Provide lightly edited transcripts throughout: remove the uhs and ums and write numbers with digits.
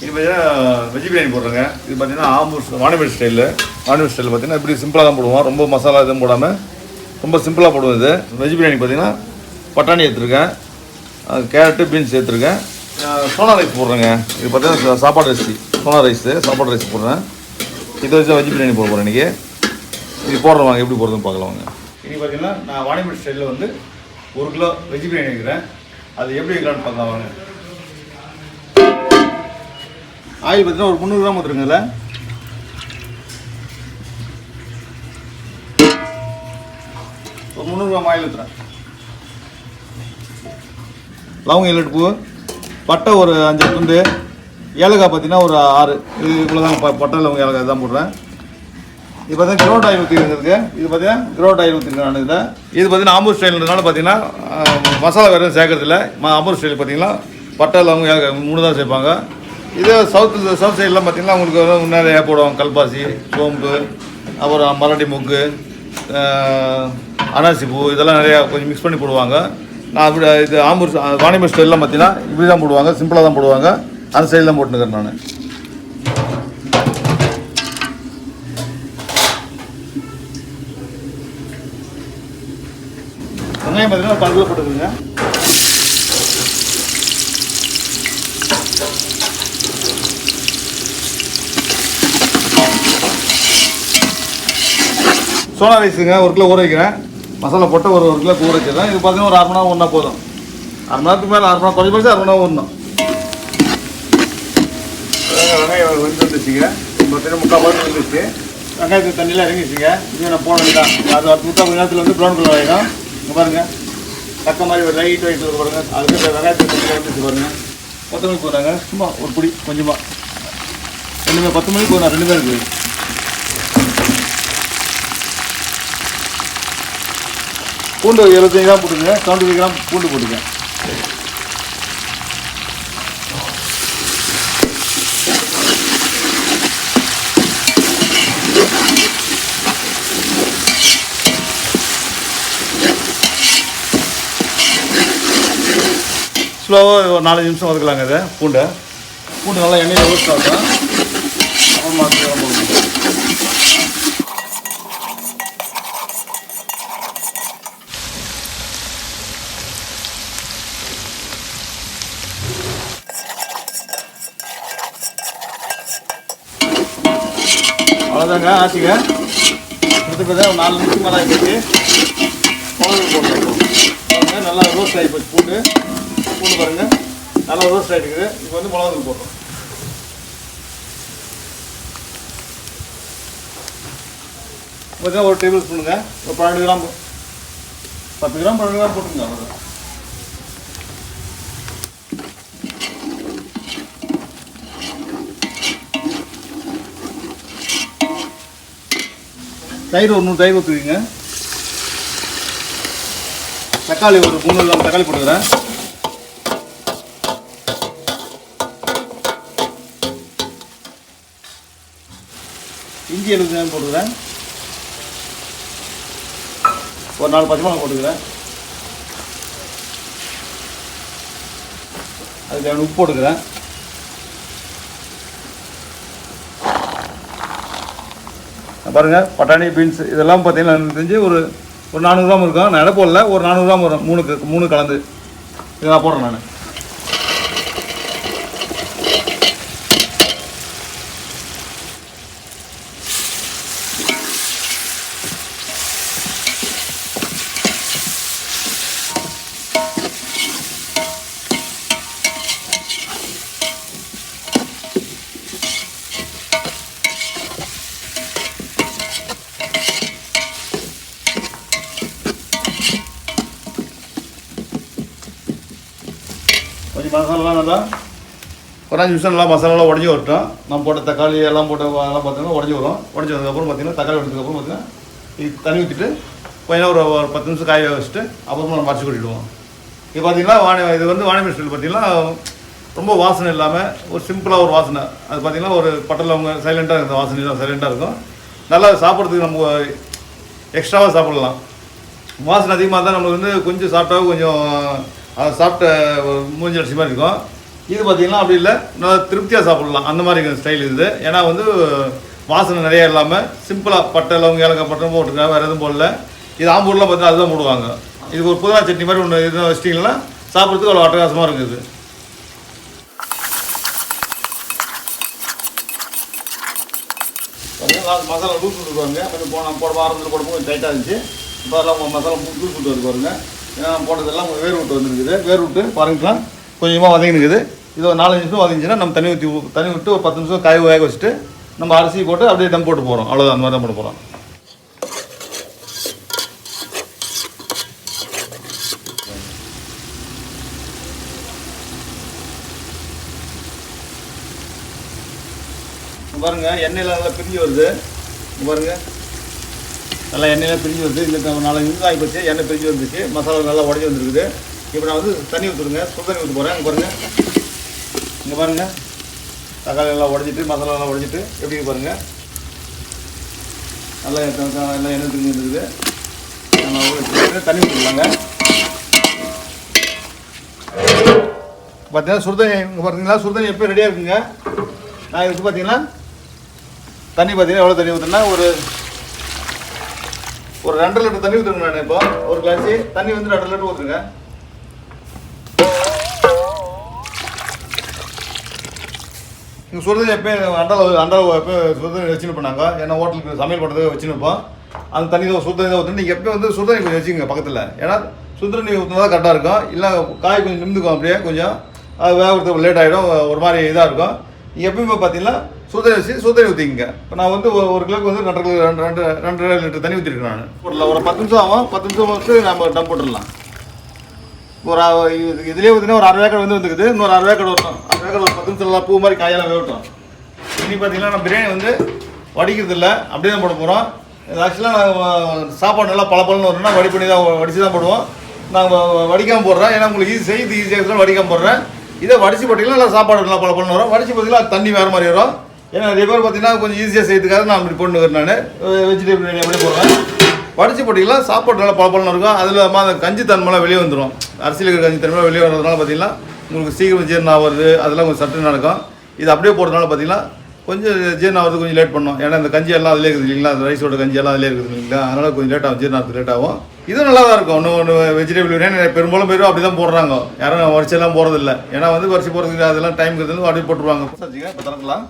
இது பார்த்தீங்கன்னா வெஜ் பிரியாணி போடுறேங்க. இது பார்த்தீங்கன்னா ஆம்பூர் வாணிபேட் ஸ்டைலில் பார்த்தீங்கன்னா இப்படி சிம்பிளாக தான் போடுவோம். ரொம்ப மசாலா எதுவும் போடாமல் ரொம்ப சிம்பிளாக போடுவோம். இது வெஜ் பிரியாணி பார்த்தீங்கன்னா பட்டாணி எடுத்துருக்கேன், கேரட்டு, பீன்ஸ் எடுத்துருக்கேன், சோனா ரைஸ் போடுறேங்க. இது பார்த்தீங்கன்னா சாப்பாடு ரைஸ், சோனா ரைஸ் சாப்பாடு ரைஸ் போடுறேன். இதை வச்சு வெஜ் பிரியாணி போட போகிறேன் இன்றைக்கி. இது போடுறேன் வாங்க, எப்படி போடுறதுன்னு பார்க்கலாம் வாங்க. இன்றைக்கி பார்த்தீங்கன்னா நான் வாணிபேட் ஸ்டைலில் வந்து 1 கிலோ வெஜ் பிரியாணி வைக்கிறேன். அது எப்படி வைக்கலான்னு பார்க்கலாம் வாங்க. ஆயில் பார்த்தீங்கன்னா ஒரு 300 கிராம் ஊற்றுருங்க. இதில் ஒரு 300 கிராம் ஆயில் ஊற்றுறேன். லவங்க 7 பூ, பட்டை ஒரு 5 துண்டு, ஏலக்காய் பார்த்தீங்கன்னா ஒரு 6. இது இவ்வளோ தான் பட்டை லவங்க ஏலக்காய் தான் போடுறேன். இது பார்த்தீங்கன்னா கிரௌண்ட் ஆயில் ஊற்றிருக்கு. இது பார்த்தீங்கன்னா கிரௌண்ட் ஆயில் ஊற்றிருக்கேன் நான். இதில் இது பார்த்தீங்கன்னா ஆம்பூர் ஸ்டைல்ன்றதுனால பார்த்தீங்கன்னா மசாலா வேறு சேர்க்கறதில்ல. ஆம்பூர் ஸ்டைல் பார்த்தீங்கன்னா பட்டை லவங்க ஏலக்காய் 3 தான் சேர்ப்பாங்க. இது சவுத் சைட்லாம் பார்த்தீங்கன்னா உங்களுக்கு முன்னாடி போடுவாங்க கல்பாசி, சோம்பு, அப்புறம் மராட்டி மொக்கு, அனாசி பூ, இதெல்லாம் நிறையா கொஞ்சம் மிக்ஸ் பண்ணி போடுவாங்க. நான் அப்படி இது ஆம்பூர் வாணிபேட் ஸ்டைல்லாம் பார்த்தீங்கன்னா இப்படி தான் போடுவாங்க, சிம்பிளாக தான் போடுவாங்க. அந்த ஸ்டைல் தான் போட்டுருக்கேன் நான். வெங்காயம் பார்த்தீங்கன்னா 1 கிலோ போட்டுக்குங்க. சோனா ரைஸுங்க 1 கிலோ ஊற வைக்கிறேன். மசாலா போட்டு ஒரு 1 கிலோ ஊற வச்சுருக்கேன். இது பார்த்தீங்கன்னா ஒரு 1/2 மணி நேரம் ஒன்றா போதும். 1/2 மணி நேரத்துக்கு மேலே 1/2 மணி நேரம் கொஞ்சம் 1/2 மணி நேரம் ஊறணும். வெங்காயம் வந்துச்சுங்க. பார்த்தீங்கன்னா 3/4 பாட்டு வந்துச்சு. வெங்காயத்துக்கு தண்ணியில் இறங்கிச்சுங்க. இது நான் போட வேண்டியதான். அது 3/4 நேரத்தில் வந்து ப்ரௌன் கலர் ஆகிடும். இங்கே பாருங்கள், தக்க மாதிரி ஒரு லைட் ஒயிட் பாருங்கள். அதுக்கு இந்த வெங்காயத்துக்கு தண்ணியில் வந்துச்சு பாருங்கள். 10 மணிக்கு போடுறாங்க. சும்மா ஒரு பிடி கொஞ்சமாக 10 மணிக்கு போடுறேன். 2 பேர் இருக்குது. பூண்டு 75 கிராம் போட்டுங்க. 75 கிராம் பூண்டு போட்டுங்க. ஸ்லோவாக ஒரு 4 நிமிஷம் வதக்கலாங்க. இதை பூண்டு நல்லா எண்ணெயில் ரோஸ்ட் ஆகும். அப்புறமா போடுங்க. அவ்வளோதாங்க, ஆச்சுங்க. இதுக்கு ஒரு 4 நிமிஷம் மேலே ஆகிப்போச்சு. குழம்பு போட்டுருக்கோம் பாருங்க. நல்லா ரோஸ்ட் ஆகி போச்சு. பூண்டு பாருங்கள் நல்லா ரோஸ்ட் ஆகிட்டுக்குது. இப்போ வந்து மிளகாத்தூள் போடுறோம். பார்த்தீங்கன்னா 1 டேபிள் ஸ்பூனுங்க. ஒரு 12 கிராம் 10 கிராம் 12 கிராம் போட்டுருங்க. அவ்வளோதான். தயிர் ஒரு 100 தயிர் ஊற்றுவீங்க. தக்காளி ஒரு 3 கிராம் தக்காளி போட்டுக்கிறேன். இஞ்சி 70 கிராம் போட்டுக்கிறேன். ஒரு 4 பச்சை மிளகாய் போட்டுக்கிறேன். அதுக்கு உப்பு போட்டுக்கிறேன். பாருங்கள், பட்டாணி, பீன்ஸ் இதெல்லாம் பார்த்தீங்கன்னா எனக்கு தெரிஞ்சு ஒரு 400 கிராம் இருக்கும். நான் இடம் போடல, ஒரு 400 கிராம் வரும். 3 கலந்து இதெல்லாம் போடுறேன் நான். கொஞ்சம் மசாலாலாம் நல்லா ஒரு 5 நிமிஷம் நல்லா மசாலாலாம் உடஞ்சி வரட்டும். நம்ம போட்ட தக்காளி எல்லாம் போட்டு அதெல்லாம் பார்த்தீங்கன்னா உடஞ்சி வரும். உடஞ்சி வந்ததுக்கப்புறம் பார்த்தீங்கன்னா தக்காளி எடுத்ததுக்கப்புறம் பார்த்தீங்கன்னா இது தண்ணி ஊற்றிட்டு கொஞ்சம் ஒரு 10 நிமிஷம் காய வச்சுட்டு அப்புறமா நம்ம மறைச்சி கொட்டிடுவோம். இது பார்த்தீங்கன்னா இது வந்து வாணிபேட் ஸ்டைல் பார்த்தீங்கன்னா ரொம்ப வாசனை இல்லாமல் ஒரு சிம்பிளாக ஒரு வாசனை. அது பார்த்தீங்கன்னா ஒரு பட்டலில் அவங்க சைலண்ட்டாக இருந்த வாசனை சைலண்ட்டாக இருக்கும். நல்லா சாப்பிட்றதுக்கு நம்ம எக்ஸ்ட்ராவாக சாப்பிட்லாம். வாசனை அதிகமாக தான் நம்மளுக்கு வந்து கொஞ்சம் சாப்பிட்டா கொஞ்சம் அதை சாப்பிட்ட மூஞ்சி அரிசி மாதிரி இருக்கும். இது பார்த்தீங்கன்னா அப்படி இல்லை, நல்லா திருப்தியாக சாப்பிட்லாம் அந்த மாதிரி ஸ்டைல் இது. ஏன்னா வந்து வாசனை நிறைய இல்லாமல் சிம்பிளாக பட்டை லவங்க ஏலக்காய் பட்டம் போட்டுருக்காங்க, வேறு எதுவும் போடல. இது ஆம்பூர்லாம் பார்த்தீங்கன்னா அதுதான் போடுவாங்க. இதுக்கு ஒரு புதினா சட்னி மாதிரி ஒன்று இது வச்சிட்டிங்கன்னா சாப்பிட்றதுக்கு அவ்வளோ அட்டகாசமாக இருக்குது. மசாலா லூஸ் விட்டுருவாங்க, கொஞ்சம் போட ஆரம்பத்தில் போடும்போது கொஞ்சம் டைட்டாக இருந்துச்சு. இப்போ அதெல்லாம் மசாலா லூஸ் விட்டு வந்து பாருங்க. ஏன்னா போட்டதெல்லாம் வேர் விட்டு வந்துருக்குது. வேர் விட்டு பாருங்கலாம் கொஞ்சமாக வதங்கினுக்குது. இது ஒரு 4-5 நிமிஷம் வதங்கிச்சுன்னா நம்ம தண்ணி விட்டு ஒரு 10 நிமிஷம் காய் வேக வச்சுட்டு நம்ம அரிசி போட்டு அப்படியே தம் போட்டு போகிறோம். அவ்வளோதான், அந்த மாதிரி தான் போட்டு போகிறோம். பாருங்க எண்ணெயில் நல்லா பிரிஞ்சு வருது. பாருங்க நல்லா எண்ணெயெல்லாம் பிரிஞ்சு வருது. இந்த 4 நிமிஷம் ஆகி போச்சு, எண்ணெய் பிரிஞ்சு வந்துச்சு, மசாலா நல்லா உடஞ்சி வந்துருக்குது. இப்போ நான் வந்து தண்ணி ஊற்றுருங்க, சுடு தண்ணி ஊற்ற போகிறேன். இங்கே பாருங்கள் தக்காளி நல்லா உடஞ்சிட்டு மசாலா நல்லா உடஞ்சிட்டு எப்படி பாருங்கள் நல்லா நல்லா எண்ணெய் பிரிஞ்சு வந்துருக்குது. தண்ணி ஊற்றிக்கலாங்க. பார்த்தீங்கன்னா சுடுதண்ணி இங்கே பார்த்தீங்கன்னா சுடுதண்ணி எப்போ ரெடியாக இருக்குங்க. நான் இதுக்கு பார்த்தீங்கன்னா தண்ணி பார்த்தீங்கன்னா எவ்வளோ தண்ணி ஊற்றுனா ஒரு 2 லிட்டர் தண்ணி ஊற்றுங்க. நான் இப்போ ஒரு கிளாஸ் தண்ணி வந்து 2 லிட்டர் ஊற்றுங்க. இங்கே சுடுதண்ணி எப்போயும் அண்டளவு எப்போ சுடுதண்ணி வச்சுன்னு போனாங்க. ஏன்னா ஹோட்டலுக்கு சமையல் பண்ணுறதுக்கு வச்சுருப்போம். அந்த தண்ணி தான் சுடுதண்ணி தான் ஊற்றுன்னு நீங்கள் எப்போயும் வந்து சுடுதண்ணி கொஞ்சம் வச்சுக்கோங்க பக்கத்தில். ஏன்னா சுடுதண்ணி ஊற்றினா தான் கரெக்டாக இருக்கும். இல்லை காய் கொஞ்சம் நிமிந்துக்கும், அப்படியே கொஞ்சம் அது வேகிறதுக்கு லேட் ஆகிடும், ஒரு மாதிரி இதாக இருக்கும். நீங்கள் எப்பயுமே பார்த்தீங்கன்னா சுடுதண்ணி வச்சு சுடுதண்ணி ஊற்றிங்க. இப்போ நான் வந்து ஒரு கிலோக்கு வந்து 2 லிட்டர் தண்ணி ஊற்றிருக்கேன். நான் போடலாம் ஒரு 10 நிமிஷம் ஆகும். 10 நிமிஷம் வந்து நம்ம டம் போட்டுடலாம். ஒரு இதுலேயே பார்த்தீங்கன்னா ஒரு 1/2 வேக்காடு வந்துருக்குது. இன்னொரு 1/2 வேக்காடு வரட்டும். 1/2 வேக்காடு ஒரு 10 நிமிஷம் நல்லா பூ மாதிரி காயெல்லாம் வேகட்டும். இன்னைக்கு பார்த்தீங்கன்னா நான் பிரியாணி வந்து வடிக்கிறது இல்லை, அப்படியே தான் போட போகிறோம். இது ஆக்சுவலாக நாங்கள் சாப்பாடு நல்லா பழப்பழன்னு வரணும்னா வடித்து தான் போடுவோம். நாங்கள் வடிக்காமல் போடுறேன். ஏன்னா உங்களுக்கு செய்து ஈஸியாக வடிக்காமல் போடுறேன். இதை வடித்து போட்டிங்கன்னா நல்லா சாப்பாடு நல்லா பழப்பழன்னு வரும். வடித்து பார்த்தீங்கன்னா தண்ணி வேறு மாதிரி வரும். ஏன்னா நிறைய பேர் பார்த்தீங்கன்னா கொஞ்சம் ஈஸியாக செய்யறதுக்காக நான் அப்படி போட்டு வரேன். நான் வெஜிடபிள் பிரியாணி அப்படியே போடுவேன். வடித்து போட்டிங்கன்னா சாப்பாடு நல்லா பழப்பழன்னு இருக்கும். அதில் அந்த கஞ்சி தன்மைலாம் வெளியே வந்துடும். அரிசியில் இருக்கிற கஞ்சி தன்மைலாம் வெளியே வர்றதுனால பார்த்தீங்கன்னா உங்களுக்கு சீக்கிரம் ஜீரணம் ஆகுறது அதெல்லாம் கொஞ்சம் சட்டு நடக்கும். இது அப்படியே போடுறதுனால பார்த்தீங்கன்னா கொஞ்சம் ஜீரணம் ஆகிறது கொஞ்சம் லேட் பண்ணும். ஏன்னா இந்த கஞ்சி எல்லாம் அதிலே இருக்குது இல்லைங்களா, அந்த ரைஸோட கஞ்சி எல்லாம் அதிலே இருக்குது இல்லைங்களா, அதனால் கொஞ்சம் லேட் ஆகும், ஜீரணம் ஆகிறது லேட் ஆகும். இது நல்லா தான் இருக்கும். ஒன்று வெஜிடபிள் பிரியாணி பெரும்பாலும் பேரும் அப்படி தான் போடுறாங்க. யாரும் வரிசையெல்லாம் போகிறதில்ல. ஏன்னா வந்து வரிசை போகிறதுக்கு அதெல்லாம் டைம் இருக்கிறது அப்படியே போட்டுருவாங்க. இப்போ திறக்கலாம்.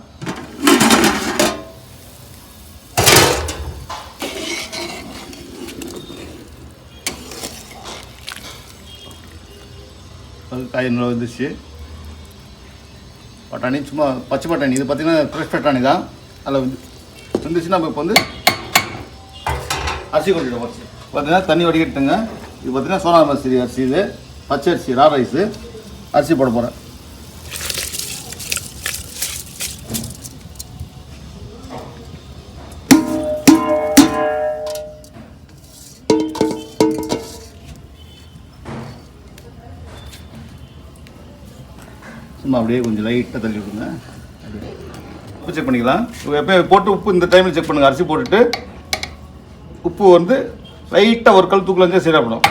காய் நல்லா வந்துச்சு. பட்டாணி சும்மா பச்சை பட்டாணி, இது பார்த்திங்கன்னா ஃப்ரெஷ் பட்டாணி தான். அதில் வந்து வந்துச்சுன்னா நம்ம இப்போ வந்து அரிசி கொட்டிடுவோம். அரிசி பார்த்தீங்கன்னா தண்ணி வடிகட்டுங்க. இது பார்த்திங்கன்னா சோனா மசூரி அரிசி, இது பச்சை அரிசி ரா ரைஸு அரிசி போட போகிறேன். சும்மா அப்படியே கொஞ்சம் லைட்டாக தள்ளி விடுங்க. உப்பு செக் பண்ணிக்கலாம். எப்போ போட்டு உப்பு இந்த டைமில் செக் பண்ணுங்கள். அரிசி போட்டுட்டு உப்பு வந்து லைட்டாக ஒரு கல் தூக்கில் இருந்தால் சரியாகப்படும்.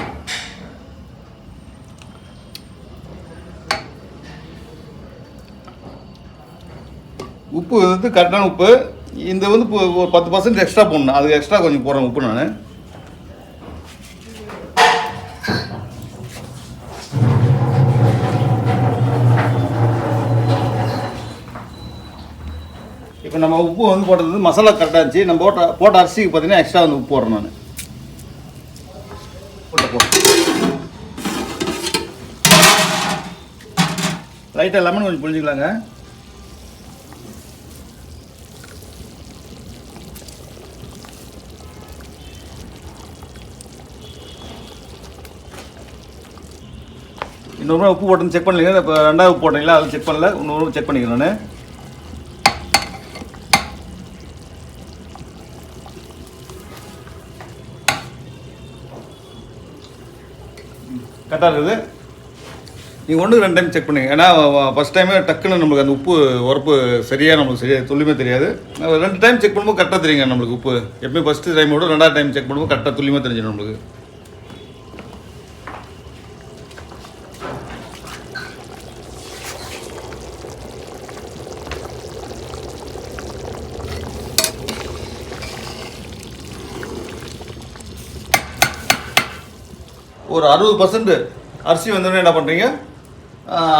உப்பு வந்து கரெக்டான உப்பு. இந்த வந்து ஒரு 10% எக்ஸ்ட்ரா போடணும். அதுக்கு எக்ஸ்ட்ரா கொஞ்சம் போடுறேன் உப்பு நான். இப்போ நம்ம உப்பு வந்து போட்டது மசாலா கரெக்டாக இருந்துச்சு. நம்ம போட்ட அரிசிக்கு பார்த்தீங்கன்னா எக்ஸ்ட்ரா வந்து உப்பு போடுறேன் நான். லைட்டாக லெமன் கொஞ்சம் புளிஞ்சிக்கலாங்க. இன்னொரு உப்பு போட்டு செக் பண்ணலைங்க. இப்போ 2வது உப்பு போட்டீங்களா, அதில் செக் பண்ணல. இன்னொரு செக் பண்ணிக்கிறேன் நான். கரெக்டாக இருக்குது. நீங்கள் 1க்கு 2 டைம் செக் பண்ணுங்க. ஏன்னா ஃபஸ்ட் டைமே டக்குன்னு நம்மளுக்கு அந்த உப்பு உரப்பு சரியாக நம்மளுக்கு சரியாக துல்லியமாக தெரியாது. 2 டைம் செக் பண்ணும்போது கரெக்டாக தெரியுங்க நம்மளுக்கு உப்பு. எப்பவுமே ஃபஸ்ட்டு டைம் விட 2வது டைம் செக் பண்ணும்போது கரெக்டாக துல்லியமாக தெரிஞ்சிடும் நம்மளுக்கு. ஒரு 60% அரிசி வந்தோடனே என்ன பண்ணுறீங்க,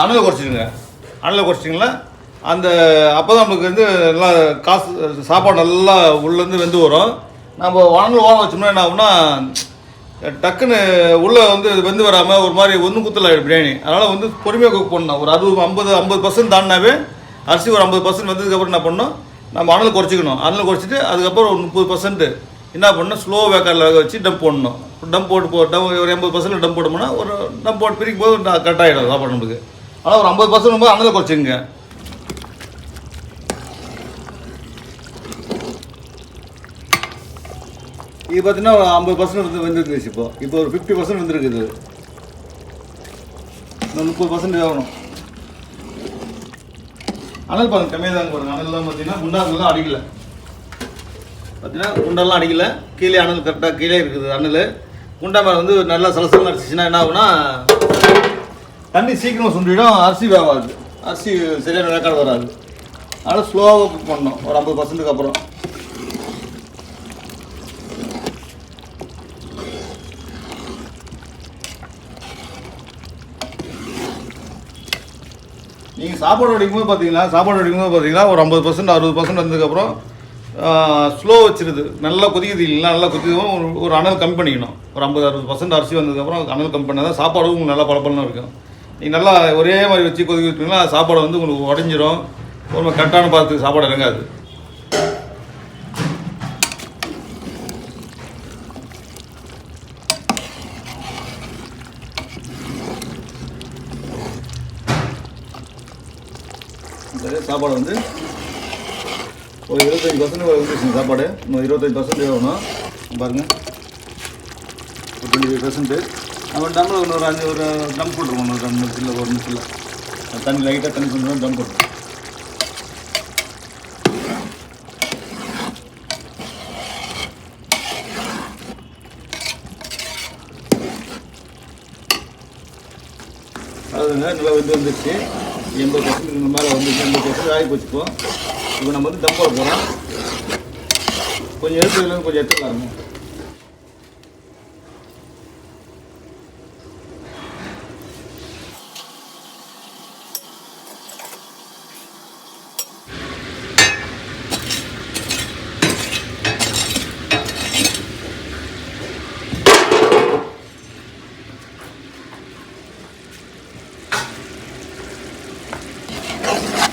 அனலை குறைச்சிடுங்க. அனலை குறைச்சிட்டிங்களா அந்த அப்போ தான் நம்மளுக்கு வந்து நல்லா சாப்பாடு நல்லா உள்ளேருந்து வெந்து வரும். நம்ம அனல் ஓரம் வச்சோம்னா என்ன ஆகும்னா டக்குன்னு உள்ளே வந்து வெந்து வராமல் ஒரு மாதிரி ஒன்றும் குத்தல் ஆகிடும் பிரியாணி. அதனால் வந்து பொறுமையாக குக் பண்ணணும். ஒரு 50% தாண்டினாவே அரிசி ஒரு 50% வந்ததுக்கப்புறம் என்ன பண்ணணும், நம்ம அனல் குறைச்சிக்கணும். அனல் குறைச்சிட்டு அதுக்கப்புறம் ஒரு 30% என்ன பண்ணணும், ஸ்லோ வேக்காரில் வேக வச்சு டம்ப் போடணும். டம்ப் போட்டு ஒரு 80% டம்ப் போட்டோம்னா ஒரு டம்ப் போட்டு பிரிக்கும் போது கரெக்ட் ஆகிடும் சாப்பாடு நம்மளுக்கு. ஆனால் ஒரு 50% போது அனலை குறைச்சிங்க. இது பார்த்தீங்கன்னா 50% வந்து வெந்துருந்துச்சு. இப்போ ஒரு 50% வந்துருக்குது. இன்னும் 30% ஆகணும். அனல் பாருங்க கம்மியாக தாங்க பாருங்க. அனல்லாம் பார்த்தீங்கன்னா குண்டாக்கெல்லாம் அடிக்கலை. பார்த்தீங்கன்னா குண்டெல்லாம் அடிக்கலை, கீழே அனல் கரெக்டாக கீழே இருக்குது. அனல் குண்டா மேலே வந்து நல்லா சலசலம் அடிச்சிச்சுன்னா என்ன ஆகுனா தண்ணி சீக்கிரமாக சுண்டிடும், அரிசி வேகாது, அரிசி சரியான வேக்காடு வராது. அதனால் ஸ்லோவாக குக் பண்ணணும் ஒரு 50%க்கு அப்புறம். நீங்கள் சாப்பாடு வடிக்கும்போது பார்த்தீங்கன்னா ஒரு 50% 60% வந்ததுக்கப்புறம் ஸ்லோ வச்சிருது. நல்லா கொதிக்குது இல்லைங்களா, நல்லா கொதிக்கும். ஒரு அனல் கம்மி பண்ணிக்கணும். ஒரு 50-60% அரிசி வந்ததுக்கப்புறம் அனல் கம்மி பண்ணால் தான் சாப்பாடு உங்களுக்கு நல்லா பளபளன்னு இருக்கும். நீங்கள் நல்லா ஒரே மாதிரி வச்சு கொதிக்க வச்சிங்கன்னா சாப்பாடு வந்து உங்களுக்கு உடஞ்சிரும். ஒரு கரெக்டான பாதத்துக்கு சாப்பாடு இறங்காது. சாப்பாடு வந்து ஒரு 25% வந்துருச்சு சாப்பாடு. இன்னும் 25% வேணும் பாருங்கள். ஒரு 25% நம்ம டம்மில் ஒரு டம் போட்டுருவோம். ஒரு 2 நிமிஷத்தில் 1 நிமிஷத்தில் தண்ணி லைட்டாக தண்ணி கொஞ்சம் டம் போட்டுருவோம். அதுங்க நல்லா வந்துருச்சு. 80% மேலே வந்துச்சு. 80% ஆகி போச்சுப்போம். இப்போ நம்ம வந்து தம் போட போகிறோம். கொஞ்சம் எடுத்துக்கலாம், கொஞ்சம் எடுத்துக்கலாங்க.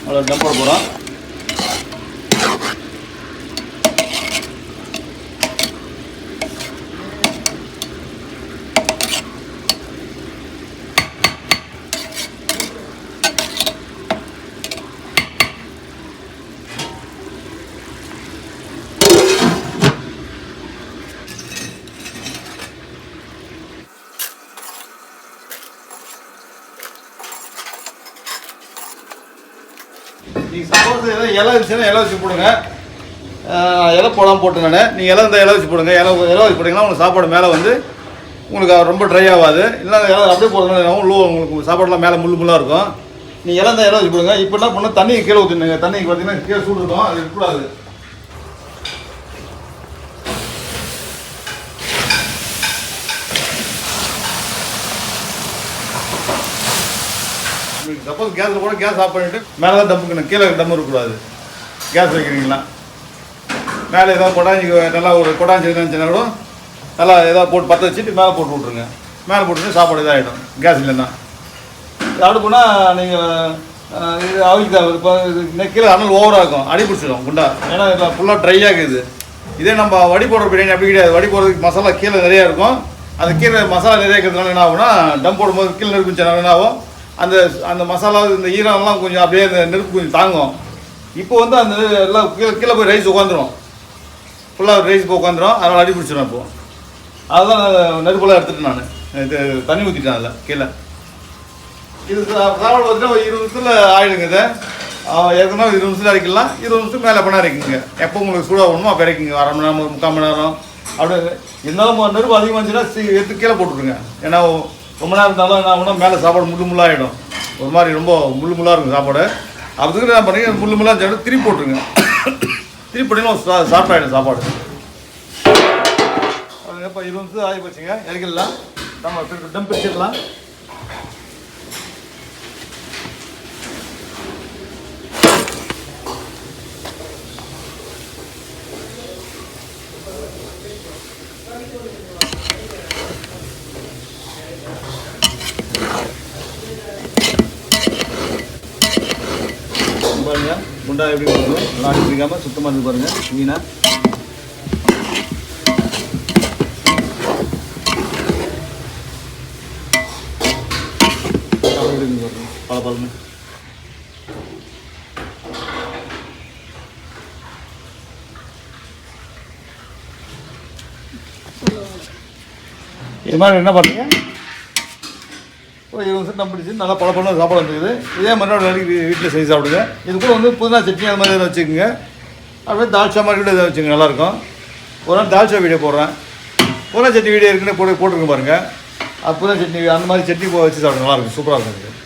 அவ்வளோ தம் போட போகிறோம். நீங்கள் சப்போஸ் எதாவது இலை இருந்துச்சுன்னா இலை வச்சு போடுங்க. இலை போடாமல் போட்டு நான் நீங்கள் இலை வச்சு போடுங்க. இலை வச்சு போட்டிங்கன்னா உங்களுக்கு சாப்பாடு மேலே வந்து உங்களுக்கு ரொம்ப ட்ரை ஆகாது. இல்லை இலை அப்படியே போடுறதுனால உங்களுக்கு சாப்பாடுலாம் மேலே முள்ளாக இருக்கும். நீங்கள் இலை வச்சு போடுங்க. இப்போ என்ன பண்ணால் தண்ணி கீழே ஊற்றிடுங்க. தண்ணிக்கு பார்த்தீங்கன்னா கீழே சூடு இருக்கும், அது இருக்கக்கூடாது. சப்போஸ் கேஸில் கூட கேஸ் ஆஃப் பண்ணிவிட்டு மேலே தான் டம்முக்கணும், கீழே டம் இருக்கக்கூடாது. கேஸ் வைக்கிறீங்களா மேலே ஏதாவது கொடாஞ்சி நல்லா ஒரு கொடாஞ்சி இருந்துச்சுன்னா கூட நல்லா ஏதாவது போட்டு பற்ற வச்சுட்டு மேலே போட்டு விட்ருங்க. மேலே போட்டுட்டு சாப்பாடு இதாகிடும். கேஸ் இல்லைன்னா அடுப்புனா நீங்கள் இது அவிக்க இப்போ கீழே அனல் ஓவராக இருக்கும், அடி பிடிச்சிடும் குண்டா. ஏன்னா இதில் ஃபுல்லாக ட்ரை ஆகுது. இதே நம்ம வடி போடுற பிரியாணி அப்படி கிடையாது. வடி போடுறதுக்கு மசாலா கீழே நிறையா இருக்கும். அது கீழே மசாலா நிறைய இருக்கிறதுனால என்ன ஆகும்னா டம் போடும்போது கீழே நெருப்புச்சுனா என்ன ஆகும், அந்த அந்த மசாலா இந்த ஈரம்லாம் கொஞ்சம் அப்படியே அந்த நெருப்பு கொஞ்சம் தாங்கும். இப்போ வந்து அந்த எல்லாம் கீழே போய் ரைஸ் உட்காந்துரும், ஃபுல்லாக ரைஸ் போய் உட்காந்துரும். அதனால் அடி பிடிச்சிடும். இப்போது அதுதான் நெருப்பெல்லாம் எடுத்துகிட்டு நான் இது தண்ணி ஊற்றிட்டேன் அதில் கீழே. இது சாப்பாடு பார்த்தீங்கன்னா ஒரு 20 நிமிஷத்தில் ஆகிடுங்க. இதை ஏற்கனவே 20 நிமிஷத்தில் அரைக்கலாம். 20 நிமிஷத்துக்கு மேலே பண்ண அரைக்குங்க. எப்போ உங்களுக்கு சூடாக வேணுமோ அப்போ இறக்குங்க. 1/2 மணி நேரம் 3/4 மணி நேரம் அப்படி. இருந்தாலும் நெருப்பு அதிகமாக இருந்துச்சுன்னா எடுத்து கீழே போட்டுருங்க. ஏன்னா ரொம்ப நேரம் இருந்தாலும் என்ன ஆகும்னா மேலே சாப்பாடு முள்ளாகிடும். ஒரு மாதிரி ரொம்ப முள்ளாக இருக்கும் சாப்பாடு. அதுக்கு என்ன பண்ணுங்க, முள்ளாக சாப்பிட்டு திருப்பி போட்டுருங்க. திருப்பி போட்டிங்கன்னா சாஃப்ட் ஆகிடும் சாப்பாடு. அது இப்போ 20 நிமிஷம் ஆகி போச்சுங்க. இறக்கிடலாம். நம்ம டம் பிடிச்சிடலாம். பாருங்க குண்டா எப்படி வருது, நல்லா பிடிக்காமல் சுத்தமாக இருக்கு பாருங்கள் க்ளீனாக. பல பழமே இது மாதிரி என்ன பண்ணுறீங்க, ஒரு 20 நிமிஷம் தம் பிடிச்சி நல்லா பல பழம் சாப்பாடு வந்துருக்குது. இதே மாதிரி நாளைக்கு வீட்டில் செய்து சாப்பிடுங்க. இது கூட வந்து புதினா சட்னி அது மாதிரி எதாவது வச்சுக்கோங்க. அப்படியே தால்ச்சா மாதிரி கூட எதாவது வச்சுக்கோங்க, நல்லாயிருக்கும். ஒரு நாள் தால்ச்சா வீடியோ போடுறேன், புதினா சட்னி வீடியோ இருக்குன்னு போட்டுருங்க பாருங்கள். அது புதினா சட்னி அந்த மாதிரி சட்னி வச்சு சாப்பிடுங்க, நல்லாயிருக்கும், சூப்பராக இருக்கும்.